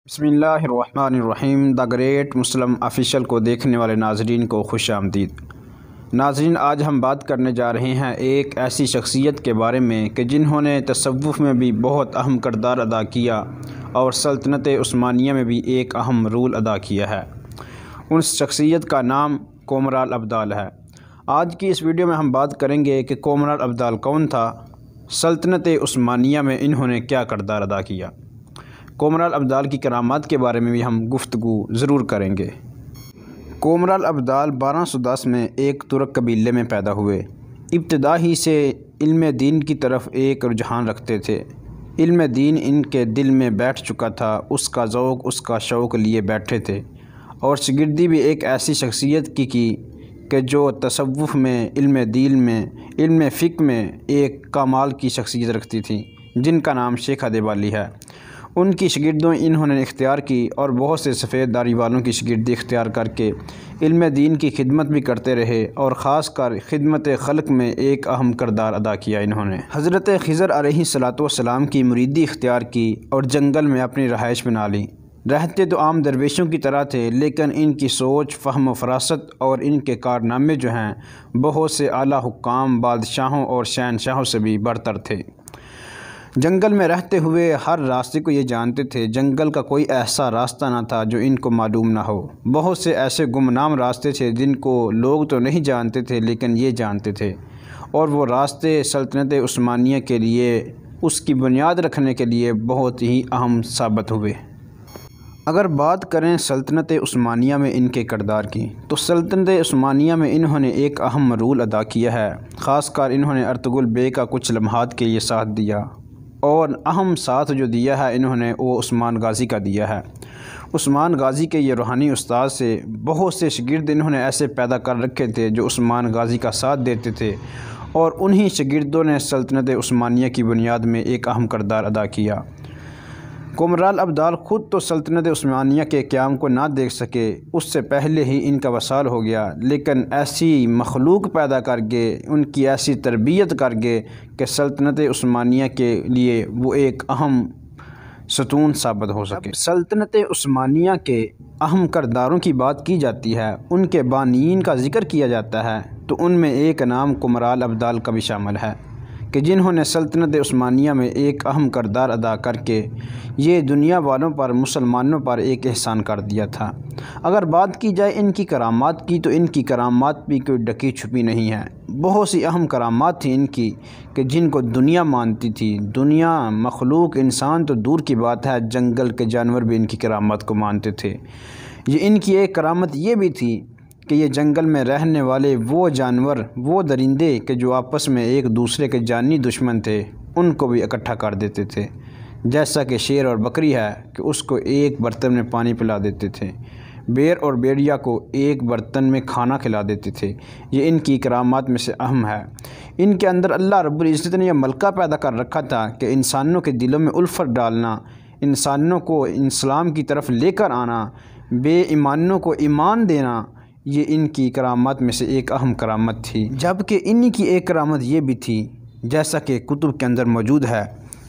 بسم اللہ الرحمن الرحیم۔ دا گریٹ مسلم آفیشیل کو دیکھنے والے ناظرین کو خوش آمدید۔ ناظرین، آج ہم بات کرنے جا رہے ہیں ایک ایسی شخصیت کے بارے میں کہ جنہوں نے تصوف میں بھی بہت اہم کردار ادا کیا اور سلطنت عثمانیہ میں بھی ایک اہم رول ادا کیا ہے۔ اس شخصیت کا نام کومرال ابدال ہے۔ آج کی اس ویڈیو میں ہم بات کریں گے کہ کومرال ابدال کون تھا، سلطنت عثمانیہ میں انہوں نے کیا کردار ادا کیا۔ کومرال ابدال کی کرامات کے بارے میں بھی ہم گفتگو ضرور کریں گے۔ کومرال ابدال 1210 میں ایک ترک قبیلے میں پیدا ہوئے۔ ابتدا ہی سے علم دین کی طرف ایک رجحان رکھتے تھے۔ علم دین ان کے دل میں بیٹھ چکا تھا، اس کا ذوق، اس کا شوق لیے بیٹھے تھے، اور شاگردی بھی ایک ایسی شخصیت کی کہ جو تصوف میں، علم دین میں، علم فقہ میں ایک کمال کی شخصیت رکھتی تھی، جن کا نام شیخ ابدال ہے۔ ان کی شاگردوں انہوں نے اختیار کی اور بہت سے سفید داڑھی والوں کی شاگردی اختیار کر کے علم دین کی خدمت بھی کرتے رہے، اور خاص کر خدمت خلق میں ایک اہم کردار ادا کیا انہوں نے۔ حضرت خضر علیہ السلام کی مریدی اختیار کی اور جنگل میں اپنی رہائش بنا لی۔ رہتے تو عام درویشوں کی طرح تھے، لیکن ان کی سوچ، فہم و فراست اور ان کے کارنامے جو ہیں بہت سے اعلیٰ حکام، بادشاہوں اور شہنشاہوں سے بھی برتر تھے۔ جنگل میں رہتے ہوئے ہر راستے کو یہ جانتے تھے۔ جنگل کا کوئی ایسا راستہ نہ تھا جو ان کو معلوم نہ ہو۔ بہت سے ایسے گمنام راستے تھے جن کو لوگ تو نہیں جانتے تھے، لیکن یہ جانتے تھے، اور وہ راستے سلطنت عثمانیہ کے لیے، اس کی بنیاد رکھنے کے لیے بہت ہی اہم ثابت ہوئے۔ اگر بات کریں سلطنت عثمانیہ میں ان کے کردار کی، تو سلطنت عثمانیہ میں انہوں نے ایک اہم رول ادا کیا ہے۔ خاص کر انہوں نے ارطغرل بے کا کچھ لمحات کے لیے ساتھ دیا، اور اہم ساتھ جو دیا ہے انہوں نے وہ عثمان غازی کا دیا ہے۔ عثمان غازی کے یہ روحانی استاد سے بہت سے شاگرد انہوں نے ایسے پیدا کر رکھے تھے جو عثمان غازی کا ساتھ دیتے تھے، اور انہی شاگردوں نے سلطنت عثمانیہ کی بنیاد میں ایک اہم کردار ادا کیا۔ کومرال ابدال خود تو سلطنت عثمانیہ کے قیام کو نہ دیکھ سکے، اس سے پہلے ہی ان کا وصال ہو گیا، لیکن ایسی مخلوق پیدا کر کے، ان کی ایسی تربیت کر کے کہ سلطنت عثمانیہ کے لیے وہ ایک اہم ستون ثابت ہو سکے۔ سلطنت عثمانیہ کے اہم کرداروں کی بات کی جاتی ہے، ان کے بانیین کا ذکر کیا جاتا ہے، تو ان میں ایک نام کومرال ابدال کا بھی شامل ہے کہ جنہوں نے سلطنت عثمانیہ میں ایک اہم کردار ادا کر کے یہ دنیا والوں پر، مسلمانوں پر ایک احسان کر دیا تھا۔ اگر بات کی جائے ان کی کرامات کی، تو ان کی کرامات بھی کوئی ڈکی چھپی نہیں ہے۔ بہت سی اہم کرامات تھیں ان کی کہ جن کو دنیا مانتی تھی۔ دنیا، مخلوق، انسان تو دور کی بات ہے، جنگل کے جانور بھی ان کی کرامات کو مانتے تھے۔ ان کی ایک کرامت یہ بھی تھی کہ یہ جنگل میں رہنے والے وہ جانور، وہ درندے کہ جو آپس میں ایک دوسرے کے جانی دشمن تھے، ان کو بھی اکٹھا کر دیتے تھے۔ جیسا کہ شیر اور بکری ہے کہ اس کو ایک برتن میں پانی پلا دیتے تھے، بیر اور بیڑیا کو ایک برتن میں کھانا کھلا دیتے تھے۔ یہ ان کی کرامات میں سے اہم ہے۔ ان کے اندر اللہ رب العزت نے یہ ملکہ پیدا کر رکھا تھا کہ انسانوں کے دلوں میں الفت ڈالنا، انسانوں کو اسلام کی طرف لے کر آنا، بے ایمانوں کو ایمان دینا، یہ ان کی کرامات میں سے ایک اہم کرامت تھی۔ جبکہ ان کی ایک کرامت یہ بھی تھی، جیسا کہ کتب کے اندر موجود ہے،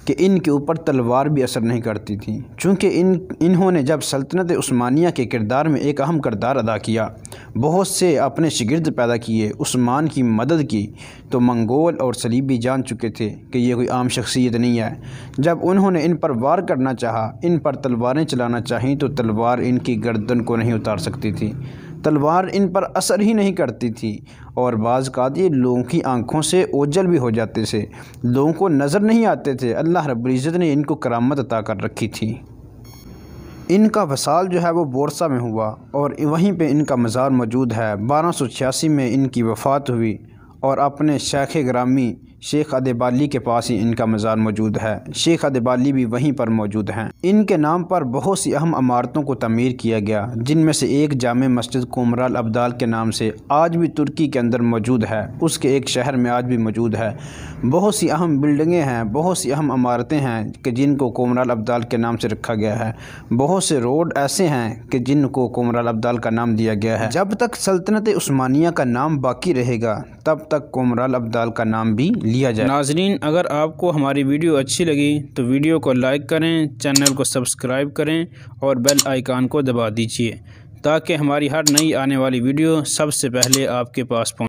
کہ ان کے اوپر تلوار بھی اثر نہیں کرتی تھی، چونکہ انہوں نے جب سلطنت عثمانیہ کے کردار میں ایک اہم کردار ادا کیا، بہت سے اپنے شاگرد پیدا کیے، عثمان کی مدد کی، تو منگول اور صلیبی جان چکے تھے کہ یہ کوئی عام شخصیت نہیں ہے۔ جب انہوں نے ان پر وار کرنا چاہا، ان پر تلواریں چلانا چاہیں، تو تلوار ان کی گردن کو نہیں اتار سکتی تھی، تلوار ان پر اثر ہی نہیں کرتی تھی، اور بعض اوقات یہ لوگوں کی آنکھوں سے اوجھل بھی ہو جاتے تھے، لوگوں کو نظر نہیں آتے تھے۔ اللہ رب العزت نے ان کو کرامت عطا کر رکھی تھی۔ ان کا وصال جو ہے وہ بورسا میں ہوا، اور وہیں پہ ان کا مزار موجود ہے۔ 1286 میں ان کی وفات ہوئی، اور اپنے شیخ گرامی شیخ ابدال کے پاس ہی ان کا مزار موجود ہے۔ شیخ ابدال بھی وہیں پر موجود ہیں۔ ان کے نام پر بہت سی اہم عمارتوں کو تعمیر کیا گیا، جن میں سے ایک جامع مسجد کومرال ابدال کے نام سے آج بھی ترکی کے اندر موجود ہے، اس کے ایک شہر میں آج بھی موجود ہے۔ بہت سی اہم بلڈنگیں ہیں، بہت سی اہم عمارتیں ہیں کہ جن کو کومرال ابدال کے نام سے رکھا گیا ہے۔ بہت سے روڈ ایسے ہیں کہ جن کو کومرال ابدال کا نام دیا گیا ہے۔ جب تک سلطنت عثمانیہ کا نام باقی رہے گا، تب تک کومرال ابدال کا نام بھی لیا جائے۔ ناظرین، اگر آپ کو ہماری ویڈیو اچھی لگی تو ویڈیو کو لائک کریں، چینل کو سبسکرائب کریں اور بیل آئیکن کو دبا دیجیے تاکہ ہماری ہر نئی آنے والی ویڈیو سب سے پہلے آپ کے پاس پہنچے۔